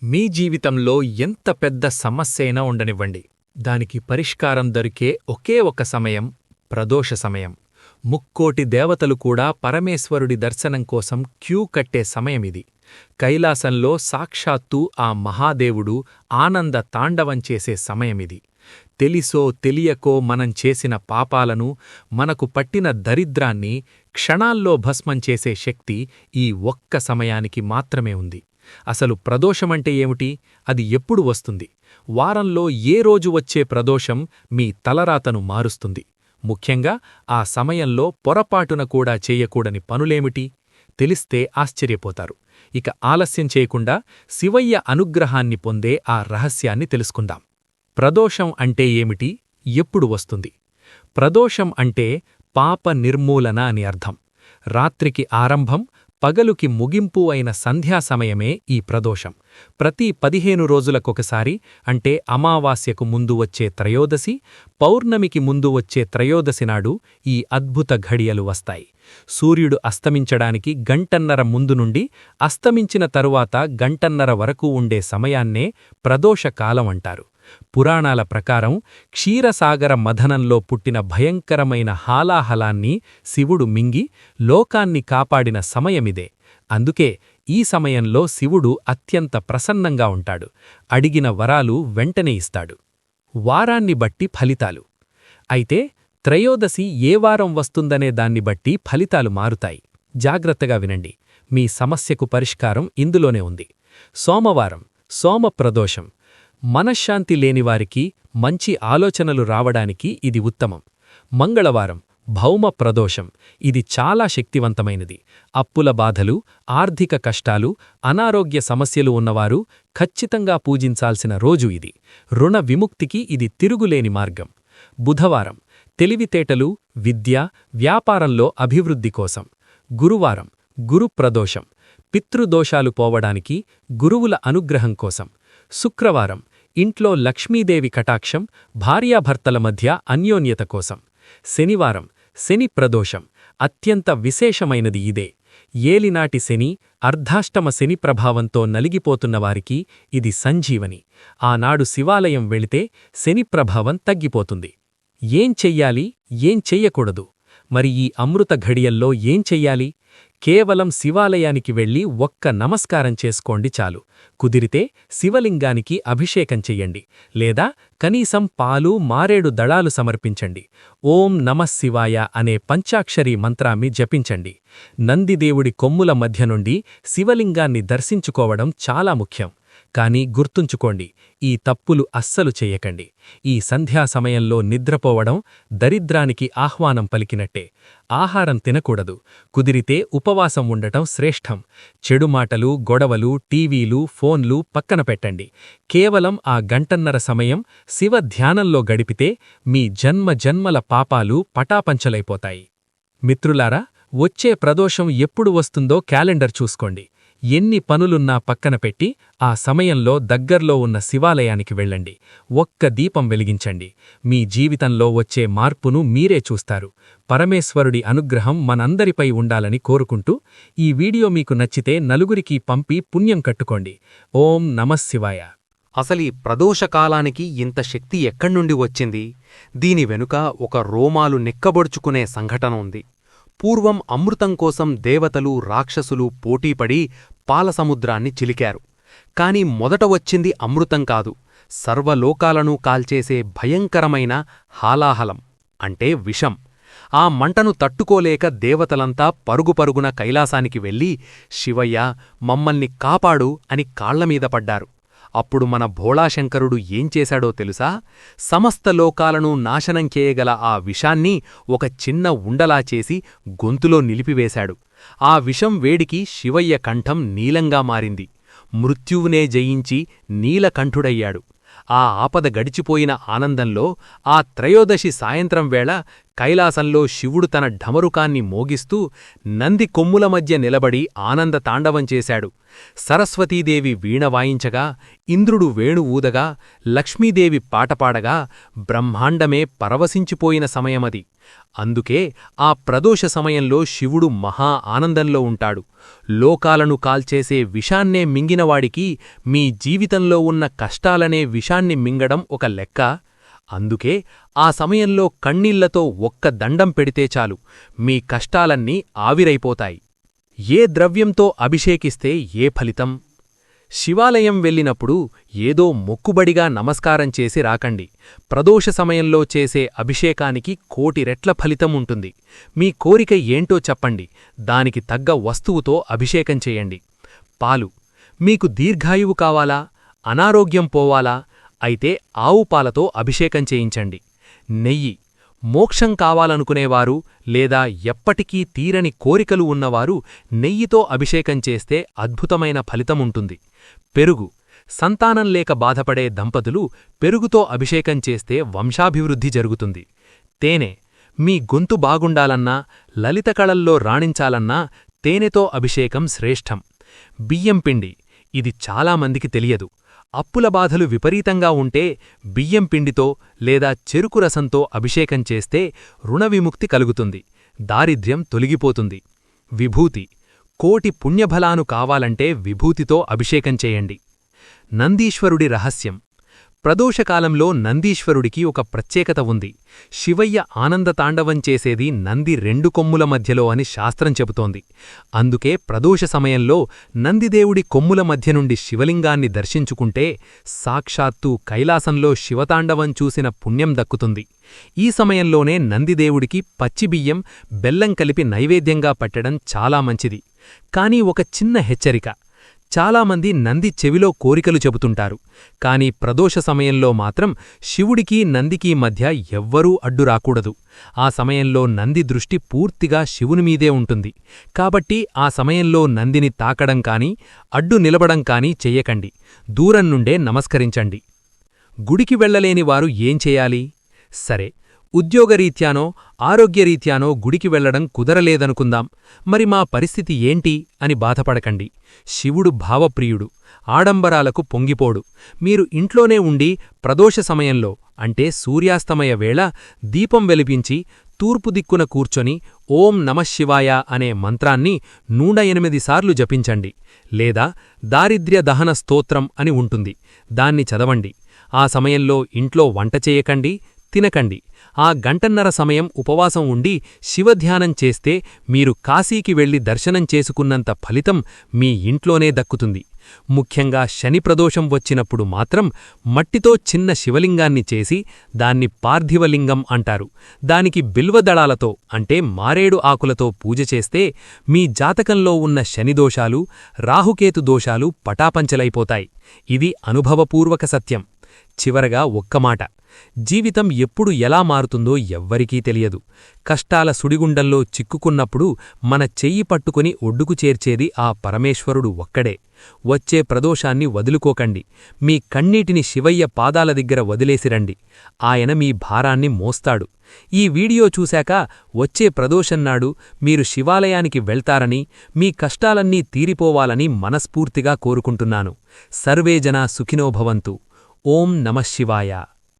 మీ జీవితంలో ఎంత పెద్ద సమస్యైనా ఉండనివ్వండి, దానికి పరిష్కారం దొరికే ఒకే ఒక సమయం ప్రదోష సమయం. ముక్కోటి దేవతలు కూడా పరమేశ్వరుడి దర్శనం కోసం క్యూ కట్టే సమయమిది. కైలాసంలో సాక్షాత్తు ఆ మహాదేవుడు ఆనంద తాండవం చేసే సమయమిది. తెలిసో తెలియకో మనం చేసిన పాపాలను, మనకు పట్టిన దరిద్రాన్ని క్షణాల్లో భస్మం చేసే శక్తి ఈ ఒక్క సమయానికి మాత్రమే ఉంది. అసలు ప్రదోషమంటే ఏమిటి? అది ఎప్పుడు వస్తుంది? వారంలో ఏ రోజు వచ్చే ప్రదోషం మీ తలరాతను మారుస్తుంది? ముఖ్యంగా ఆ సమయంలో పొరపాటున కూడా చేయకూడని పనులేమిటి? తెలిస్తే ఆశ్చర్యపోతారు. ఇక ఆలస్యం చేయకుండా శివయ్య అనుగ్రహాన్ని పొందే ఆ రహస్యాన్ని తెలుసుకుందాం. ప్రదోషం అంటే ఏమిటి? ఎప్పుడు వస్తుంది? ప్రదోషం అంటే పాప నిర్మూలన అని అర్థం. రాత్రికి ఆరంభం, పగలుకి ముగింపు అయిన సంధ్యాసమయమే ఈ ప్రదోషం. ప్రతి 15 రోజులకొకసారి, అంటే అమావాస్యకు ముందు వచ్చే త్రయోదశి, పౌర్ణమికి ముందు వచ్చే త్రయోదశి నాడు ఈ అద్భుత ఘడియలు వస్తాయి. సూర్యుడు అస్తమించడానికి గంటన్నర ముందు నుండి అస్తమించిన తరువాత గంటన్నర వరకు ఉండే సమయాన్నే ప్రదోషకాలం అంటారు. పురాణాల ప్రకారం క్షీరసాగర మథనంలో పుట్టిన భయంకరమైన హాలాహలాన్ని శివుడు మింగి లోకాన్ని కాపాడిన సమయమిదే. అందుకే ఈ సమయంలో శివుడు అత్యంత ప్రసన్నంగా ఉంటాడు. అడిగిన వరాలు వెంటనే ఇస్తాడు. వారాన్ని బట్టి ఫలితాలు. అయితే త్రయోదశి ఏ వారం వస్తుందనే దాన్ని బట్టి ఫలితాలు మారుతాయి. జాగ్రత్తగా వినండి. మీ సమస్యకు పరిష్కారం ఇందులోనే ఉంది. సోమవారం, సోమప్రదోషం. మనశ్శాంతి లేనివారికి మంచి ఆలోచనలు రావడానికి ఇది ఉత్తమం. మంగళవారం, భౌమ ప్రదోషం. ఇది చాలా శక్తివంతమైనది. అప్పుల బాధలు, ఆర్థిక కష్టాలు, అనారోగ్య సమస్యలు ఉన్నవారు ఖచ్చితంగా పూజించాల్సిన రోజు ఇది. రుణ విముక్తికి ఇది తిరుగులేని మార్గం. బుధవారం, తెలివితేటలు, విద్య, వ్యాపారంలో అభివృద్ధి కోసం. గురువారం, గురు ప్రదోషం. పితృదోషాలు పోవడానికి, గురువుల అనుగ్రహం కోసం. శుక్రవారం, ఇంట్లో లక్ష్మీదేవి కటాక్షం, భార్యాభర్తల మధ్య అన్యోన్యత కోసం. శనివారం, శని ప్రదోషం. అత్యంత విశేషమైనది ఇదే. ఏలినాటి శని, అర్ధాష్టమ శని ప్రభావంతో నలిగిపోతున్నవారికి ఇది సంజీవని. ఆనాడు శివాలయం వెళితే శని ప్రభావం తగ్గిపోతుంది. ఏం చెయ్యాలి, ఏం చెయ్యకూడదు? మరి ఈ అమృత ఘడియల్లో ఏం చెయ్యాలి? కేవలం శివాలయానికి వెళ్లి ఒక్క నమస్కారం చేసుకోండి చాలు. కుదిరితే శివలింగానికి అభిషేకం చెయ్యండి. లేదా కనీసం పాలు, మారేడు దళాలు సమర్పించండి. ఓం నమఃశివాయ అనే పంచాక్షరీ మంత్రాన్ని జపించండి. నందిదేవుడి కొమ్ముల మధ్య నుండి శివలింగాన్ని దర్శించుకోవడం చాలా ముఖ్యం. కానీ గుర్తుంచుకోండి, ఈ తప్పులు అస్సలు చెయ్యకండి. ఈ సంధ్యా సమయంలో నిద్రపోవడం దరిద్రానికి ఆహ్వానం పలికినట్టే. ఆహారం తినకూడదు. కుదిరితే ఉపవాసం ఉండటం శ్రేష్టం. చెడు మాటలు, గొడవలు, టీవీలు, ఫోన్లు పక్కన పెట్టండి. కేవలం ఆ గంటన్నర సమయం శివ ధ్యానంలో గడిపితే మీ జన్మజన్మల పాపాలు పటాపంచలైపోతాయి. మిత్రులారా, వచ్చే ప్రదోషం ఎప్పుడు వస్తుందో క్యాలెండర్ చూసుకోండి. ఎన్ని పనులున్నా పక్కన పెట్టి ఆ సమయంలో దగ్గర్లో ఉన్న శివాలయానికి వెళ్ళండి. ఒక్క దీపం వెలిగించండి. మీ జీవితంలో వచ్చే మార్పును మీరే చూస్తారు. పరమేశ్వరుడి అనుగ్రహం మనందరిపై ఉండాలని కోరుకుంటూ ఈ వీడియో మీకు నచ్చితే నలుగురికి పంపి పుణ్యం కట్టుకోండి. ఓం నమఃశివాయ. అసలీ ప్రదోషకాలానికి ఇంత శక్తి ఎక్కడ్నుండి వచ్చింది? దీని వెనుక ఒక రోమాలు నెక్కబొడుచుకునే సంఘటన ఉంది. పూర్వం అమృతం కోసం దేవతలు, రాక్షసులు పోటీపడి పాలసముద్రాన్ని చిలికారు. కాని మొదట వచ్చింది అమృతం కాదు, సర్వలోకాలను కాల్చేసే భయంకరమైన హాలాహలం, అంటే విషం. ఆ మంటను తట్టుకోలేక దేవతలంతా పరుగుపరుగున కైలాసానికి వెళ్లి, శివయ్య, మమ్మల్ని కాపాడు అని కాళ్లమీద పడ్డారు. అప్పుడు మన భోళాశంకరుడు ఏం చేశాడో తెలుసా? సమస్త లోకాలను నాశనం చేయగల ఆ విషాన్ని ఒక చిన్న ఉండలా చేసి గొంతులో నిలిపివేశాడు. ఆ విషం వేడికి శివయ్య కంఠం నీలంగా మారింది. మృత్యువునే జయించి నీలకంఠుడయ్యాడు. ఆ ఆపద గడిచిపోయిన ఆనందంలో ఆ త్రయోదశి సాయంత్రం వేళ కైలాసంలో శివుడు తన ఢమరుకాన్ని మోగిస్తూ నంది కొమ్ముల మధ్య నిలబడి ఆనంద తాండవం చేశాడు. సరస్వతీదేవి వీణ వాయించగా, ఇంద్రుడు వేణు ఊదగా, లక్ష్మీదేవి పాటపాడగా బ్రహ్మాండమే పరవశించిపోయిన సమయమది. అందుకే ఆ ప్రదోష సమయంలో శివుడు మహా ఆనందంలో ఉంటాడు. లోకాలను కాల్చేసే విషాన్నే మింగినవాడికి మీ జీవితంలో ఉన్న కష్టాలనే విషాన్ని మింగడం ఒక లెక్క. అందుకే ఆ సమయంలో కన్నీళ్లతో ఒక్క దండం పెడితే చాలు, మీ కష్టాలన్నీ ఆవిరైపోతాయి. ఏ ద్రవ్యంతో అభిషేకిస్తే ఏ ఫలితం? శివాలయం వెళ్ళినప్పుడు ఏదో మొక్కుబడిగా నమస్కారం చేసి రాకండి. ప్రదోష సమయంలో చేసే అభిషేకానికి 1,000,000 రెట్ల ఫలితం ఉంటుంది. మీ కోరిక ఏంటో చెప్పండి, దానికి తగ్గ వస్తువుతో అభిషేకం చేయండి. పాలు. మీకు దీర్ఘాయువు కావాలా? అనారోగ్యం పోవాలా? అయితే ఆవు పాలతో అభిషేకం చేయించండి. నెయ్యి. మోక్షం కావాలనుకునేవారు లేదా ఎప్పటికీ తీరని కోరికలు ఉన్నవారు నెయ్యితో అభిషేకం చేస్తే అద్భుతమైన ఫలితముంటుంది. పెరుగు. సంతానం లేక బాధపడే దంపతులు పెరుగుతో అభిషేకం చేస్తే వంశాభివృద్ధి జరుగుతుంది. తేనె. మీ గొంతు బాగుండాలన్నా, లలిత కళల్లో రాణించాలన్నా తేనెతో అభిషేకం శ్రేష్టం. బియ్యం పిండి. ఇది చాలామందికి తెలియదు. అప్పుల బాధలు విపరీతంగా ఉంటే బియ్యం పిండితో లేదా చెరుకు రసంతో అభిషేకం చేస్తే రుణవిముక్తి కలుగుతుంది, దారిద్ర్యం తొలగిపోతుంది. విభూతి. 1,000,000 పుణ్యఫలాను కావాలంటే విభూతితో అభిషేకం చేయండి. నందీశ్వరుడి రహస్యం. ప్రదోషకాలంలో నందీశ్వరుడికి ఒక ప్రత్యేకత ఉంది. శివయ్య ఆనందతాండవం చేసేది నంది 2 కొమ్ముల మధ్యలో అని శాస్త్రం చెబుతోంది. అందుకే ప్రదోష సమయంలో నందిదేవుడి కొమ్ముల మధ్య నుండి శివలింగాన్ని దర్శించుకుంటే సాక్షాత్తు కైలాసంలో శివతాండవం చూసిన పుణ్యం దక్కుతుంది. ఈ సమయంలోనే నందిదేవుడికి పచ్చిబియ్యం, బెల్లం కలిపి నైవేద్యంగా పెట్టడం చాలా మంచిది. కానీ ఒక చిన్న హెచ్చరిక. చాలామంది నంది చెవిలో కోరికలు చెబుతుంటారు. కాని ప్రదోష సమయంలో మాత్రం శివుడికి నందికి మధ్య ఎవ్వరూ అడ్డు రాకూడదు. ఆ సమయంలో నంది దృష్టి పూర్తిగా శివునిమీదే ఉంటుంది. కాబట్టి ఆ సమయంలో నందిని తాకడం కాని, అడ్డు నిలబడం కాని చెయ్యకండి. దూరం నుండే నమస్కరించండి. గుడికి వెళ్లలేని వారు ఏం చేయాలి? సరే, ఉద్యోగరీత్యానో ఆరోగ్యరీత్యానో గుడికి వెళ్లడం కుదరలేదనుకుందాం. మరి మా పరిస్థితి ఏంటి అని బాధపడకండి. శివుడు భావప్రియుడు, ఆడంబరాలకు పొంగిపోడు. మీరు ఇంట్లోనే ఉండి ప్రదోష సమయంలో అంటే సూర్యాస్తమయ వేళ దీపం వెలిపించి తూర్పు దిక్కున కూర్చొని ఓం నమఃశివాయ అనే మంత్రాన్ని 108 సార్లు జపించండి. లేదా దారిద్ర్య దహన స్తోత్రం అని ఉంటుంది, దాన్ని చదవండి. ఆ సమయంలో ఇంట్లో వంట చేయకండి, తినకండి. ఆ గంటన్నర సమయం ఉపవాసం ఉండి శివధ్యానం చేస్తే మీరు కాశీకి వెళ్లి దర్శనం చేసుకున్నంత ఫలితం మీ ఇంట్లోనే దక్కుతుంది. ముఖ్యంగా శని ప్రదోషం వచ్చినప్పుడు మాత్రం మట్టితో చిన్న శివలింగాన్ని చేసి దాన్ని పార్థివలింగం అంటారు. దానికి బిల్వదళాలతో అంటే మారేడు ఆకులతో పూజ చేస్తే మీ జాతకంలో ఉన్న శనిదోషాలు, రాహుకేతు దోషాలు పటాపంచలైపోతాయి. ఇది అనుభవపూర్వక సత్యం. చివరగా ఒక్క మాట. జీవితం ఎప్పుడు ఎలా మారుతుందో ఎవ్వరికీ తెలియదు. కష్టాల సుడిగుండంలో చిక్కుకున్నప్పుడు మన చెయ్యి పట్టుకుని ఒడ్డుకు చేర్చేది ఆ పరమేశ్వరుడు ఒక్కడే. వచ్చే ప్రదోషాన్ని వదులుకోకండి. మీ కన్నీటిని శివయ్య పాదాల దగ్గర వదిలేసిరండి. ఆయన మీ భారాన్ని మోస్తాడు. ఈ వీడియో చూశాక వచ్చే ప్రదోషన్నాడు మీరు శివాలయానికి వెళ్తారని, మీ కష్టాలన్నీ తీరిపోవాలని మనస్ఫూర్తిగా కోరుకుంటున్నాను. సర్వేజనా సుఖినో భవంతు. ఓం నమఃశివాయ.